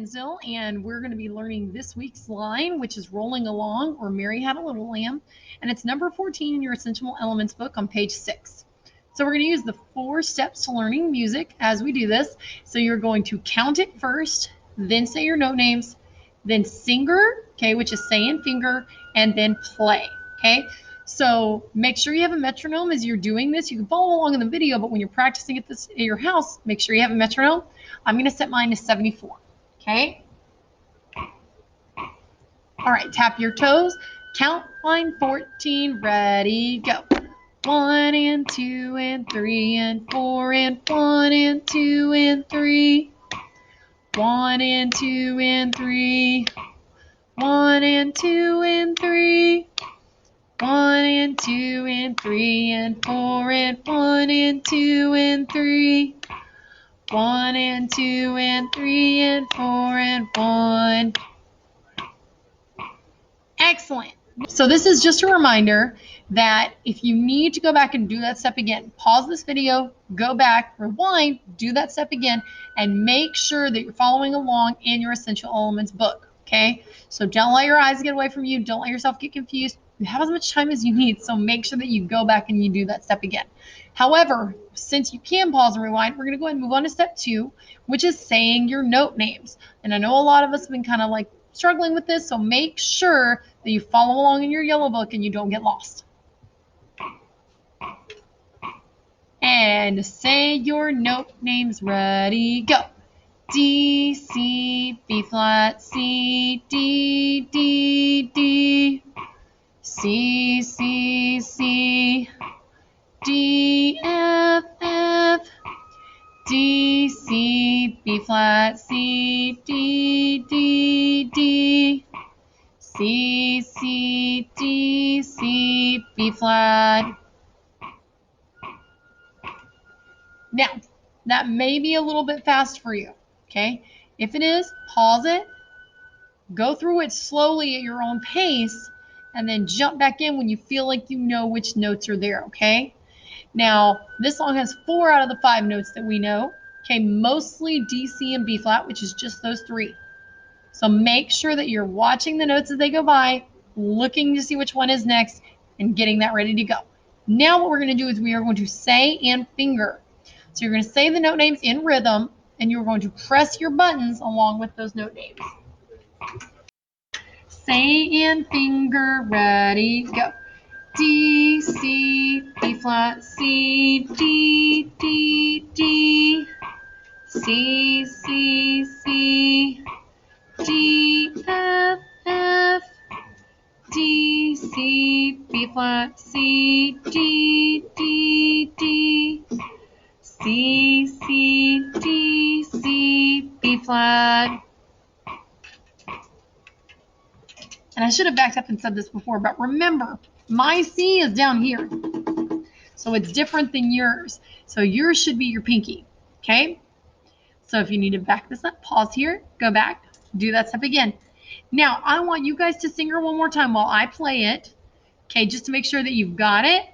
Mansell, and we're going to be learning this week's line, which is Rolling Along, or Mary Had a Little Lamb, and it's number 14 in your Essential Elements book on page 6. So we're going to use the 4 steps to learning music as we do this. So you're going to count it first, then say your note names, then singer, okay, which is say and finger, and then play, okay? So make sure you have a metronome as you're doing this. You can follow along in the video, but when you're practicing at your house, make sure you have a metronome. I'm going to set mine to 74, okay? All right, tap your toes. Count line 14, ready, go. 1 and 2 and 3 and 4 and 1 and 2 and 3. 1 and 2 and 3. 1 and 2 and 3. 1 and 2 and 3 and 4 and 1 and 2 and 3. 1 and 2 and 3 and 4 and 1. Excellent. So this is just a reminder that if you need to go back and do that step again, pause this video, go back, rewind, do that step again, and make sure that you're following along in your Essential Elements book, okay? So don't let your eyes get away from you. Don't let yourself get confused. You have as much time as you need, so make sure that you go back and you do that step again. However, since you can pause and rewind, we're going to go ahead and move on to step 2, which is saying your note names. And I know a lot of us have been kind of like struggling with this, so make sure that you follow along in your yellow book and you don't get lost. And say your note names, ready, go. D, C, B flat, C, D, D, D. C, C, C. D, F, F. D, C, B flat, C, D, D, D. C, C, D, C, B flat. Now, that may be a little bit fast for you, okay? If it is, pause it, go through it slowly at your own pace, and then jump back in when you feel like you know which notes are there, okay? Now, this song has 4 out of the 5 notes that we know, okay? Mostly D, C, and B flat, which is just those 3. So make sure that you're watching the notes as they go by, looking to see which one is next, and getting that ready to go. Now what we're going to do is we are going to say and finger. So you're going to say the note names in rhythm, and you're going to press your buttons along with those note names. Say and finger, ready, go. D, C, B flat, C, D, D, D. C, C, C. D, F, F. D, C, B flat, C, D, D, D. C, C, D, C, B flat. And I should have backed up and said this before, but remember, my C is down here. So it's different than yours. So yours should be your pinky, okay? So if you need to back this up, pause here, go back, do that step again. Now, I want you guys to sing her one more time while I play it, okay, just to make sure that you've got it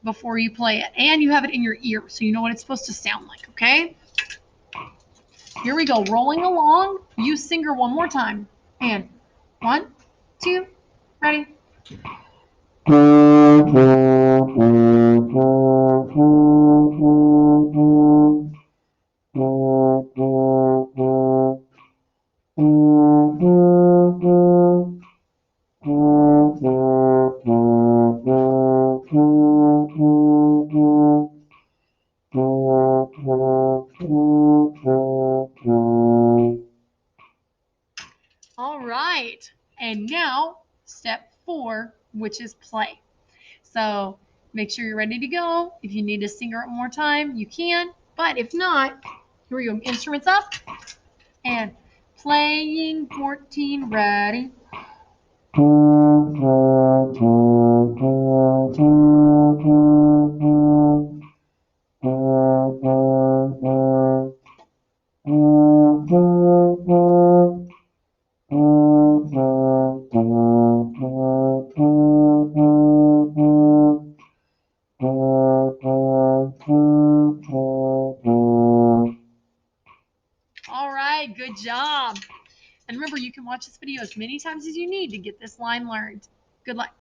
before you play it. And you have it in your ear, so you know what it's supposed to sound like, okay? Here we go, rolling along. You sing her one more time. And 1, 2, ready? All right, and now step 4, which is play. So make sure you're ready to go. If you need to sing her one more time, you can. But if not, here we go. Instruments up. And playing 14, ready. All right, good job. And remember, you can watch this video as many times as you need to get this line learned. Good luck.